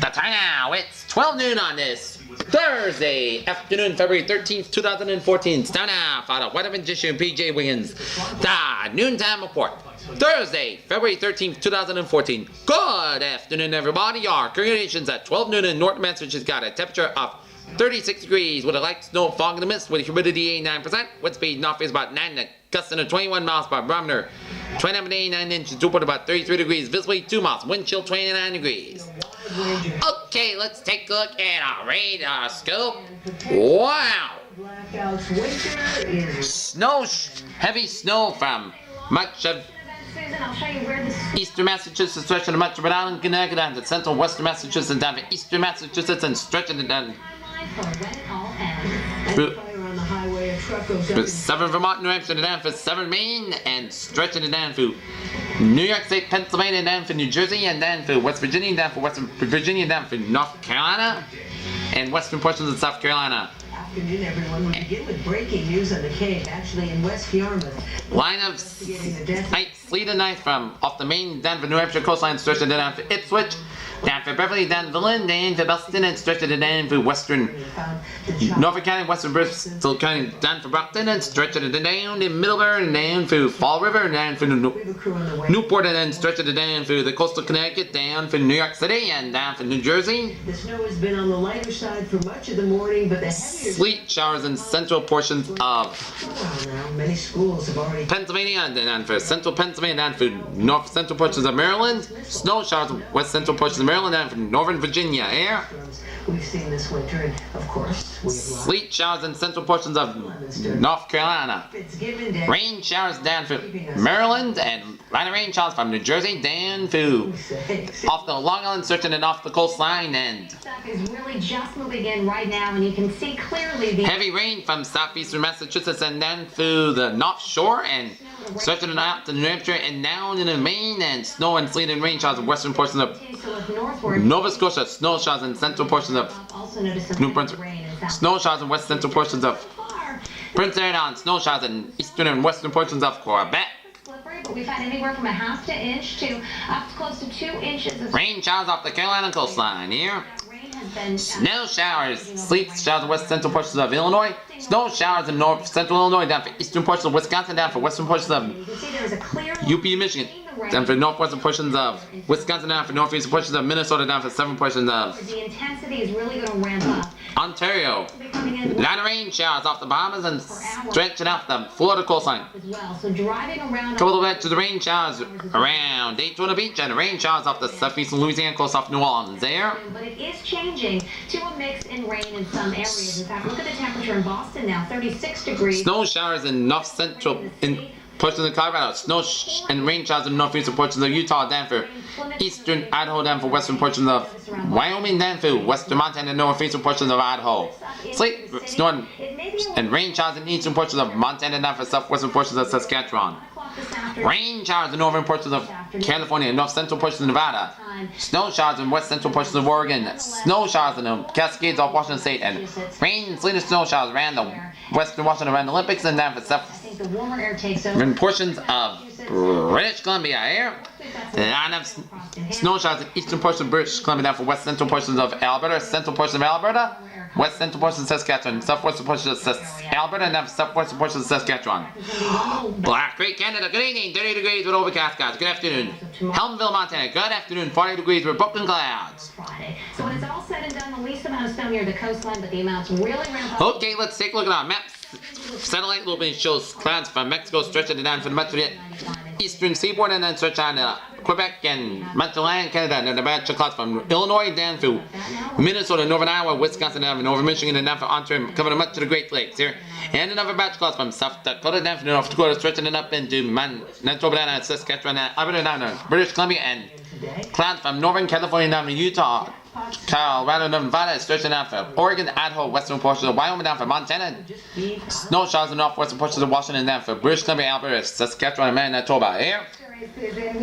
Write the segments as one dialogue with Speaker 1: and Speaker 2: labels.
Speaker 1: The time now, it's 12 noon on this Thursday afternoon, February 13th, 2014. It's time now for the weather magician PJ Wiggins. The Noontime Report. Thursday, February 13th, 2014. Good afternoon, everybody. Our congregations at 12 noon in North Massachusetts got a temperature of 36 degrees with a light snow, fog in the mist with a humidity 89%. Wind speed north is about 9 gusts to 21 miles per barometer. 29 to 89 inches, dew point about 33 degrees, visibly 2 miles, wind chill 29 degrees. Okay, let's take a look at our radar scope. Wow! Snow, heavy snow from much of eastern Massachusetts, stretching to much of Rhode Island, Connecticut, and to central western Massachusetts, and down to eastern Massachusetts, and stretching it down through southern Vermont, New Hampshire, down for southern Maine, and stretching it down through New York State, Pennsylvania, down for New Jersey, and down for West Virginia, down for Western Virginia, down for North Carolina, and western portions of South Carolina.
Speaker 2: Afternoon, everyone. We begin with breaking news on the Cape, actually in West Yarmouth.
Speaker 1: Line of ice, sleet and ice from off the Maine, down for New Hampshire coastline, stretching it down for Ipswich, down for Beverly, down for Lynn, down for Boston, and stretching it down for western Norfolk County, western Bristol County, down for Brockton, and stretching it down to Middlebury, and down for Fall River, and down for Newport, and then stretching it down for the coastal Connecticut, down for New York City, and down for New Jersey.
Speaker 2: The snow has been on the lighter side for much of the morning, but the heavier
Speaker 1: sleet showers in central portions of
Speaker 2: many schools have already
Speaker 1: Pennsylvania, and then for central Pennsylvania, and for north central portions of Maryland. Snow showers in west central portions of Maryland, and for northern Virginia. Here,
Speaker 2: we've seen this winter, and of course,
Speaker 1: sleet showers in central portions of North Carolina. Rain showers down for Maryland, and light rain showers from New Jersey down to off the Long Island, searching it off the coastline, and
Speaker 3: stuff is really just moving in right now, and you can see clearly the
Speaker 1: heavy rain from southeastern Massachusetts and down through the North Shore, and stretching it out to New Hampshire and down into Maine, and snow and sleet and rain showers in western portions of Nova Scotia, snow showers in central portions of New Brunswick, snow showers in west central portions of Prince Edward, snow showers in eastern and western portions of Quebec.
Speaker 3: But we've had anywhere from a half to inch to up to close to 2 inches of
Speaker 1: rain showers off the Carolina coastline. Here, snow showers, sleet showers in west central portions of Illinois, snow showers in north central Illinois, down for eastern portions of Wisconsin, down for western portions of UP, Michigan, down for northwestern portions of Wisconsin, down for northeastern portions of Minnesota, down for southern portions of
Speaker 3: the intensity is really going to ramp up.
Speaker 1: Ontario. Light rain showers off the Bahamas and stretching out the Florida coastline.
Speaker 3: So driving around
Speaker 1: couple of extra rain showers around Daytona Beach, and rain showers off the southeastern Louisiana coast off New Orleans. There.
Speaker 3: But it is changing to a mix in rain in some areas. In fact, look at the temperature in Boston now, 36 degrees.
Speaker 1: Snow showers in north central in portions of Colorado, snow and rain showers in northeastern portions of Utah, down for eastern Idaho, down for western portions of Wyoming, down for western Montana and northeastern portions of Idaho. Sleet, snow, and rain showers in eastern portions of Montana, down for southwestern portions of Saskatchewan. Rain showers in northern portions of California and north central portions of Nevada. Snow showers in west central portions of Oregon. Snow showers in the Cascades off Washington State, and rain, sleet, and snow showers around the western Washington around the Olympics, and down for southern portions of British Columbia. Here, and of snow showers in eastern portions of British Columbia, down for west central portions of Alberta, central portions of Alberta, west central portions of Saskatchewan, southwestern portions of Alberta, and down for southwestern portions of Saskatchewan. Black Creek, Canada, good evening, 30 degrees with overcast skies. Good afternoon. Helmville, Montana, good afternoon, 40 degrees with broken clouds.
Speaker 3: So when it's all said and done, the least amount of snow near the coastline, but the amounts really ramp up.
Speaker 1: Okay, let's take a look at our maps. Satellite looping shows clouds from Mexico stretching it down for the much of the eastern seaboard, and then stretch on Quebec and Montreal, Canada, and then the batch of clouds from Illinois down through Minnesota, northern Iowa, Wisconsin, and northern Michigan, and down for Ontario, covering much of the Great Lakes here. And another batch of clouds from South Dakota, down from North Dakota, stretching it up into Manitoba, Saskatchewan, Alberta, down to British Columbia, and clouds from northern California, down to Utah, Colorado, Nevada, stretching out for Oregon, Idaho, western portions of Wyoming, down for Montana. Snow showers in northwestern portions of Washington, down for British Columbia, Alberta, Saskatchewan, and Manitoba. Here,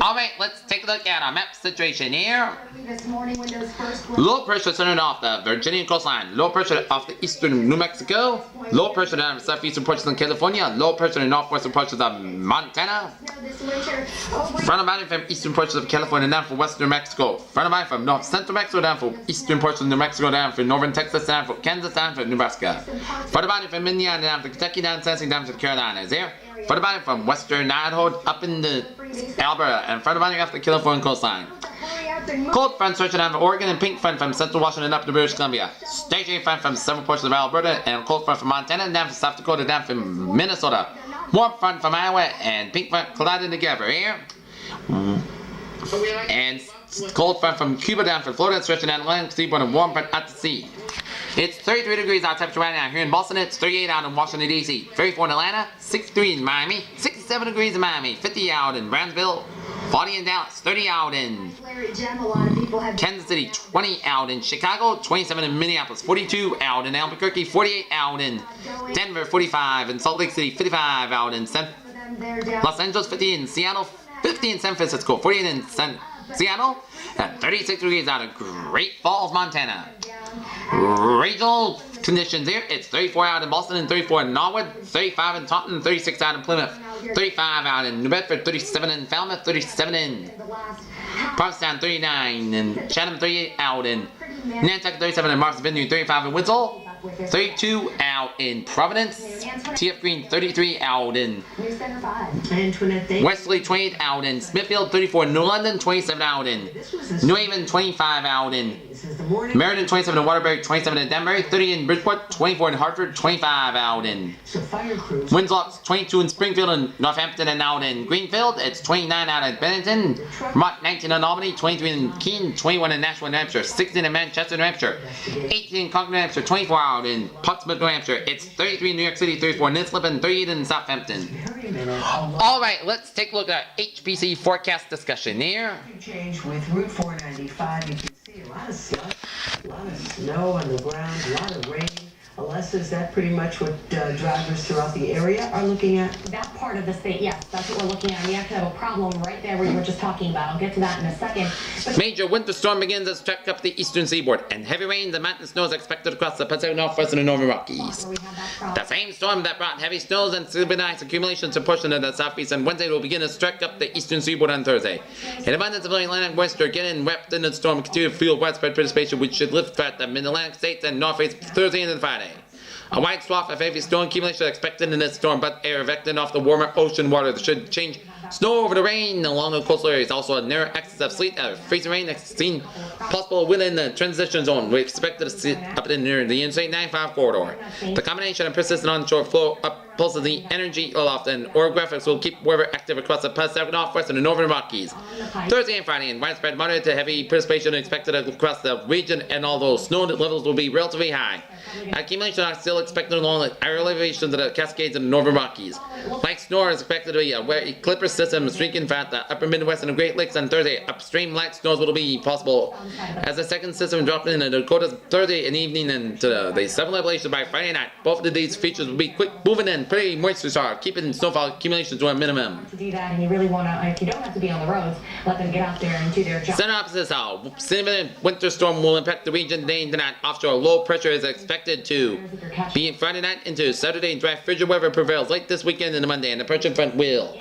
Speaker 1: Alright, let's take a look at our map situation here. Low pressure centered off the Virginia coastline. Low pressure off the eastern New Mexico. Low pressure down the southeastern portions of California. Low pressure in the northwestern portions of Montana. Front of boundary from eastern portions of California down for western New Mexico. Front of boundary from north central Mexico down for eastern portions of New Mexico down for northern Texas down for Kansas down for Nebraska. Front of boundary from Indiana down for Kentucky down Tennessee down for the Carolinas here. Front of boundary from western Idaho up in the Alberta and front of boundary off the California coastline. Cold front stretching down from Oregon and pink front from central Washington up to British Columbia. Stationary front from several portions of Alberta and cold front from Montana and down from South Dakota down from Minnesota. Warm front from Iowa and pink front colliding together here. And cold front from Cuba down from Florida stretching down Atlantic seaboard and warm front out to sea. It's 33 degrees out temperature right now here in Boston. It's 38 out in Washington, D.C. 34 in Atlanta, 63 in Miami, 67 degrees in Miami, 50 out in Brownsville, 40 in Dallas, 30 out in Kansas City, 20 out in Chicago, 27 in Minneapolis, 42 out in Albuquerque, 48 out in Denver, 45 in Salt Lake City, 55 out in Los Angeles, 50 in Seattle, 50 in San Francisco, 48 in Seattle, and 36 degrees out of Great Falls, Montana. Regional conditions here, it's 34 out in Boston and 34 in Norwood, 35 in Taunton, 36 out in Plymouth, 35 out in New Bedford, 37 in Falmouth, 37 in Provincetown, 39 in Chatham, 38 out in Nantucket, 37 in Martha's Vineyard, 35 in Winslow, 32 out in Providence, TF Green 33 out in Wesley, 28 out in Smithfield, 34 in New London, 27 out in New Haven, 25 out in Meriden, 27 in Waterbury, 27 in Danbury, 30 in Bridgeport, 24 in Hartford, 25 out in Winslow, 22 in Springfield and Northampton and out in Greenfield, it's 29 out in Bennington, Vermont, 19 in Albany, 23 in Keene, 21 in Nashua, New Hampshire, 16 in Manchester, New Hampshire, 18 in Concord, New Hampshire, 24 out in Portsmouth, New Hampshire, it's 33 in New York City, 34 in Islip, and 38 in Southampton. Alright, let's take a look at our HPC forecast discussion here.
Speaker 2: Change with Route 495, you can see a lot of slush, a lot of snow on the ground, a lot of rain. Alessa, is that pretty much what drivers throughout the area are looking at?
Speaker 3: That part of the state, yes, that's what we're looking at. We actually have a problem right there where you were just talking about. I'll get to that in a second. But
Speaker 1: major winter storm begins as track up the eastern seaboard, and heavy rain and mountain snow is expected across the Pacific Northwest and the Northern Rockies. The same storm that brought heavy snows and severe ice accumulations to portion of the southeast on Wednesday will begin to track up the eastern seaboard on Thursday. An abundance of Atlantic moisture getting wrapped in the storm will continue to fuel widespread precipitation, which should lift throughout the mid-Atlantic states and Northeast Thursday and Friday. A wide swath of heavy snow accumulation is expected in this storm, but air vectoring off the warmer ocean water should change snow over the rain along the coastal areas. Also, a narrow axis of sleet and freezing rain seen possible within the transition zone. We expect to see up in near the Interstate 95 corridor. The combination of persistent onshore flow pulses the energy aloft, and orographics will keep weather active across the Pacific Northwest and the Northern Rockies. Thursday and Friday, and widespread moderate to heavy precipitation expected across the region, and although snow levels will be relatively high, accumulation are still expected along the higher elevations of the Cascades and the Northern Rockies. Light snow is expected to be a wet clipper system streaking throughout the upper Midwest and the Great Lakes on Thursday. Upstream light snows will be possible as the second system dropped in the Dakotas Thursday and evening into the Southern Appalachians by Friday night. Both of these features will be quick moving and pretty moisture, keeping snowfall accumulation to a minimum.
Speaker 3: to do that, and you really want to, if you don't have to be on the roads, let them get out there and do their job.
Speaker 1: Synopsis: how significant winter storm will impact the region today and tonight. Offshore low pressure is expected to be Friday night into Saturday, and dry frigid weather prevails late this weekend and Monday, and the depression front will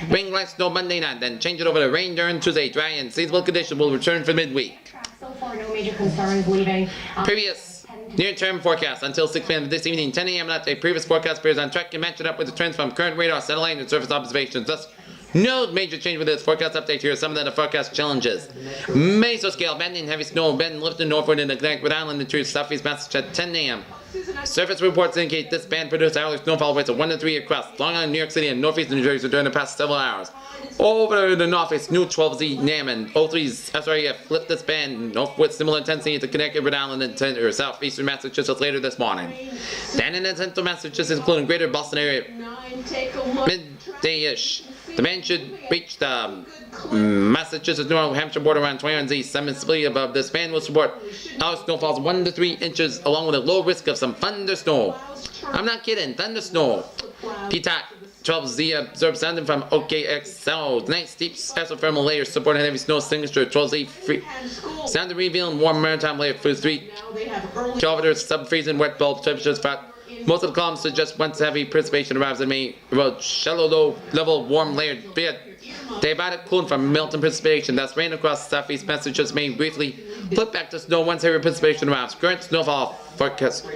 Speaker 1: bring light snow Monday night, then change it over to rain during Tuesday. Dry and seasonable conditions will return for midweek.
Speaker 3: So far, no major concerns leaving.
Speaker 1: Previous near-term forecast until 6 p.m. this evening, 10 a.m. at a previous forecast appears on track and matching up with the trends from current radar, satellite, and surface observations. Thus, no major change with this forecast update. Here are some of the forecast challenges. Mesoscale, bending, heavy snow, bend lifting northward in the Connecticut Island into southeast Massachusetts at 10 a.m. Surface reports indicate this band produced hourly snowfall rates of 1 to 3 across Long Island, New York City, and northeast New Jersey during the past several hours. Over the northeast, new 12Z NAM and 03's SREF lift this band north with similar intensity to Connecticut, Rhode Island, and southeastern Massachusetts later this morning. Then in the central Massachusetts, including greater Boston area, midday-ish. The band should reach the Massachusetts New Hampshire border around 21Z. Some instability above this band will support hour snowfalls 1 to 3 inches, along with a low risk of some thunder snow. I'm not kidding, thunder snow. PTAC 12Z observed sounding from OKXL. Tonight, steep isothermal layers supporting heavy snow signature. 12Z free. Sounding revealing warm maritime layer for 3 kilometers. Sub-freezing wet bulb temperatures. Most of the columns suggest once heavy precipitation arrives in May, about shallow low level warm layered bed. Diabatic cooling from melting precipitation. Thus rain across southeast Massachusetts may briefly flip back to snow once heavy precipitation arrives. Current snowfall forecast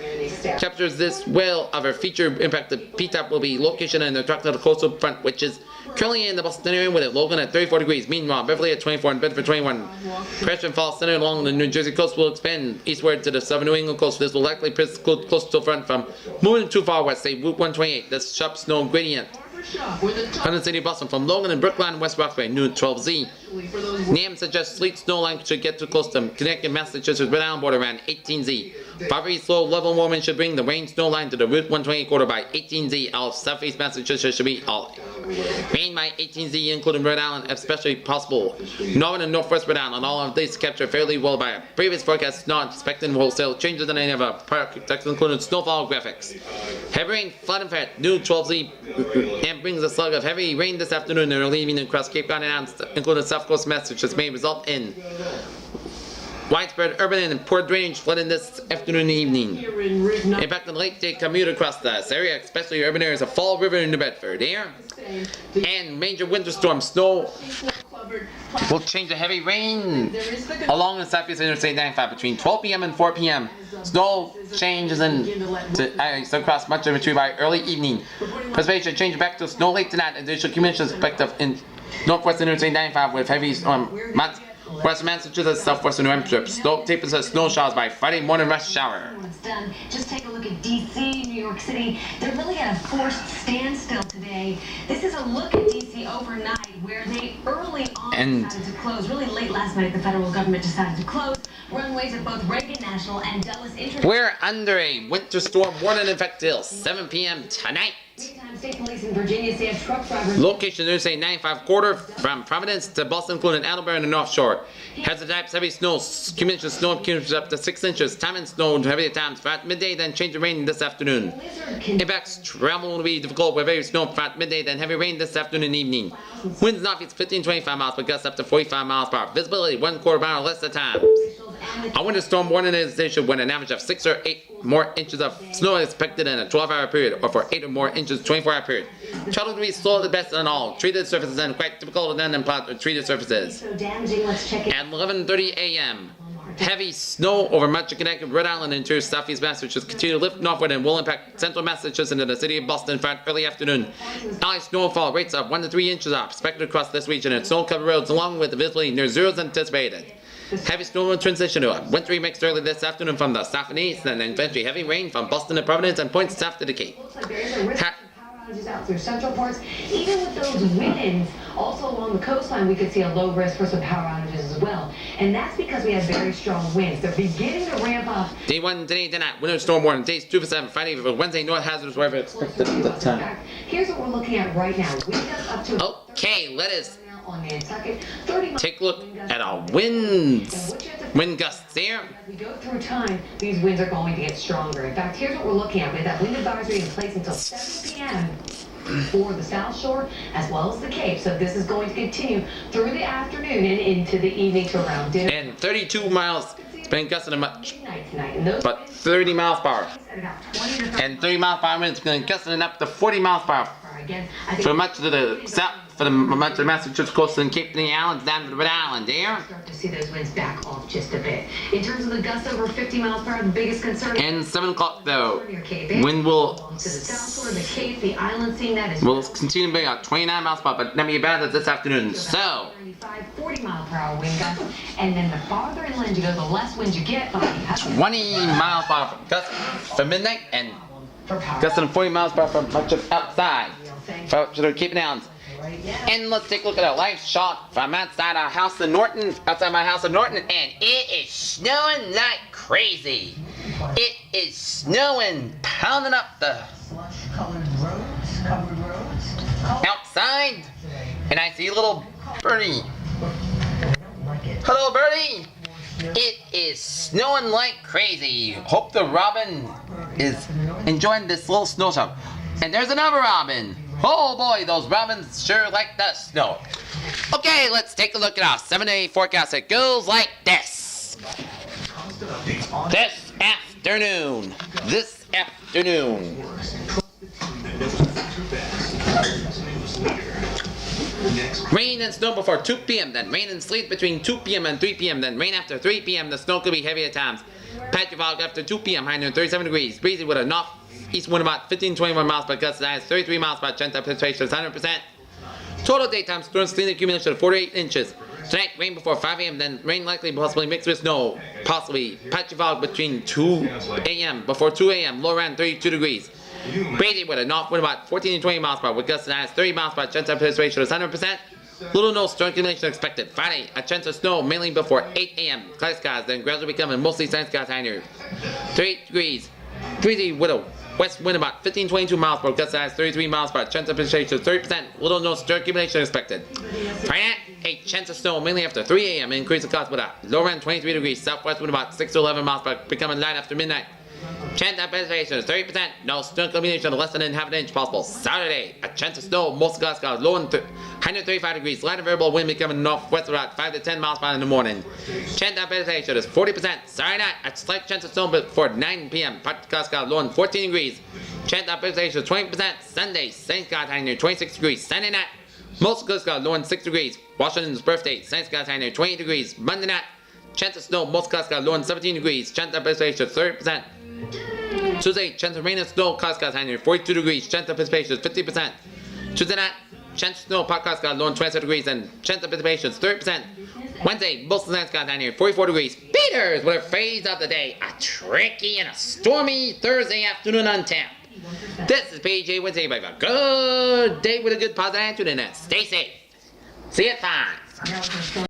Speaker 1: captures this well of a feature impacted P-top will be location and attract to the coastal front, which is currently in the Boston area with it Logan at 34 degrees. Meanwhile, Beverly at 24 and Bedford 21. Pressure and fall centered along the New Jersey coast will expand eastward to the southern New England coast. This will likely preclude coastal front from moving too far west, say Route 128. This sharp snow gradient. 100 City Boston from Logan and Brookline, West Roxbury, noon 12Z. NAM suggests sleet snow line should get too close to Connecticut, Massachusetts, Rhode Island border around 18Z. Very slow level warming should bring the rain snow line to the Route 128 corridor by 18Z. All of southeast Massachusetts should be all rain by 18Z, including Rhode Island, especially possible. Northern and northwest Rhode Island, all of these capture fairly well by a previous forecast, not expecting wholesale changes in any of our prior text, including snowfall graphics. Heavy rain, flood and fat, new 12Z, and brings a slug of heavy rain this afternoon and early evening across Cape Cod and Adams, including South Coast Massachusetts, may result in widespread urban and poor drainage flooding this afternoon and evening. Impacting late day commute across this area, especially urban areas of Fall River and New Bedford. Air and major winter storm snow will change to heavy rain along the southeast Interstate 95 between 12 p.m. and 4 p.m. Snow changes into ice across much of the country by early evening. Precipitation change back to snow late tonight, and additional conditions expected in northwest Interstate 95 with heavy western Massachusetts, southwestern New Hampshire. Snow tapers as snow showers by Friday morning rush hour.
Speaker 3: Done. Just take a look at D.C., New York City. They're really at a forced standstill today. This is a look at D.C. overnight, where they early on decided to close. Really late last night, the federal government decided to close runways at both Reagan National and Dulles International.
Speaker 1: We're under a winter storm warning in effect till 7 p.m. tonight.
Speaker 3: State police in Virginia say a truck driver.
Speaker 1: Location Interstate 95 corridor from Providence to Boston, including Attleboro and the North Shore. Hazard types heavy snow, cumulative snow accumulates up to 6 inches. Time and snow heavy at times. At midday, then change to rain this afternoon. Impacts travel will be difficult with heavy snow at midday, then heavy rain this afternoon and evening. Winds northeast 15-25 miles per gust up to 45 miles per hour. Visibility 1/4 mile less at times. A winter storm warning is issued when an average of 6 or 8 more inches of snow is expected in a 12-hour period, or for 8 or more inches 24-hour period. Travel to be slow the best on all treated surfaces and quite difficult than unplowed or treated surfaces. At 11:30 a.m. Heavy snow over much of Connecticut, Rhode Island, and interior southeast Massachusetts continue to lift northward and will impact central Massachusetts into the city of Boston for early afternoon. High snowfall rates of 1 to 3 inches are expected across this region, and snow-covered roads along with the visibility near zeros anticipated. Heavy snow will transition to a wintry mix early this afternoon from the south and east, and then eventually heavy rain from Boston to Providence and points south to the Cape.
Speaker 3: Out through central ports, even with those winds, also along the coastline, we could see a low risk for some power outages as well. And that's because we have very strong winds. They're beginning to ramp up.
Speaker 1: Day 1 today, tonight, winter storm warning. Days 2 for 7, Friday for Wednesday, north hazardous weather expected at that time.
Speaker 3: Here's what we're looking at right now. Wind gusts up to
Speaker 1: Okay, let us
Speaker 3: on Nantucket, 30
Speaker 1: take a look at our winds. Wind gusts there.
Speaker 3: As we go through time, these winds are going to get stronger. In fact, here's what we're looking at. We have that wind advisory in place until 7 p.m. for the South Shore as well as the Cape. So this is going to continue through the afternoon and into the evening to around dinner.
Speaker 1: And 32 miles. It's been gusting much, but 30 miles per hour. And 30 miles per hour winds going gusting up to 40 miles per hour. For much of the south, for the much of the Massachusetts coast and Cape and the Islands down to the Rhode Island there.
Speaker 3: Start to see those winds back off just a bit. In terms of the gusts over 50 miles per hour, the biggest concern.
Speaker 1: And 7 o'clock though, wind will
Speaker 3: to the south shore, the Cape, the island, seeing that is.
Speaker 1: Will continue to be at 29 miles per hour, but not be bad as this afternoon. So.
Speaker 3: 95, 40 mile per hour wind gusts, and then the farther inland you go, the less wind you get.
Speaker 1: 20 miles per hour gusts for midnight and gusting 40 miles per hour for much of outside. For the Cape and Islands. And let's take a look at a live shot from outside our house in Norton, outside my house in Norton, and it is snowing like crazy. It is snowing, pounding up the outside, and I see little birdie. Hello, birdie. It is snowing like crazy. Hope the robin is enjoying this little snow shower. And there's another robin. Oh boy, those Robins sure like the snow. Okay, let's take a look at our 7-day forecast. It goes like this. This afternoon. Rain and snow before 2 p.m., then rain and sleet between 2 p.m. and 3 p.m., then rain after 3 p.m. The snow could be heavy at times. Patchy fog after 2 p.m., high near 37 degrees. Breezy with a northeast wind about 15-21 miles per gust, that is 33 miles per chance of precipitation is 100%. Total daytime storm sleet accumulation of 48 inches. Tonight, rain before 5 a.m., then rain likely possibly mixed with snow. Possibly patchy fog between 2 a.m. before 2 a.m., low around 32 degrees. Breezy with a north wind about 14 to 20 miles per hour with gusts that has 30 miles per chance of precipitation is 100%. Little no storm accumulation expected. Friday, a chance of snow mainly before 8 a.m. Cloudy skies, then gradually becoming mostly sunny skies high near 38 degrees. Breezy with a west wind about 15-22 miles per hour, gusts that has 33 miles per hour, chance of precipitation 30%. Little no storm accumulation expected. Friday night, a chance of snow mainly after 3 a.m. Increase the cost with a low around 23 degrees. Southwest wind about 6 to 11 miles per hour, becoming light after midnight. Chance of precipitation is 30%. No snow accumulation of less than half an inch possible. Saturday, a chance of snow, most of skies low and 135 degrees. Light and variable wind becoming northwest about 5 to 10 miles per hour in the morning. Chance of precipitation is 40%. Saturday night, a slight chance of snow before 9 p.m. Part skies low and 14 degrees. Chance of precipitation is 20%. Sunday, sunny skies high near 26 degrees. Sunday night, most of skies low and 6 degrees. Washington's birthday, sunny skies high near 20 degrees. Monday night, chance of snow, most skies low and 17 degrees. Chance of precipitation is 30%. Tuesday, chance of rain and snow, clouds skies high near 42 degrees. Chance of precipitation is 50%. Tuesday night, chance of snow, clouds skies low and 27 degrees, and chance of precipitation is 30%. Wednesday, most of the skies high near 44 degrees. Peters with a phrase of the day: a tricky and a stormy Thursday afternoon on tap. This is PJ Wednesday. Have a good day with a good positive attitude, and stay safe. See you at 5.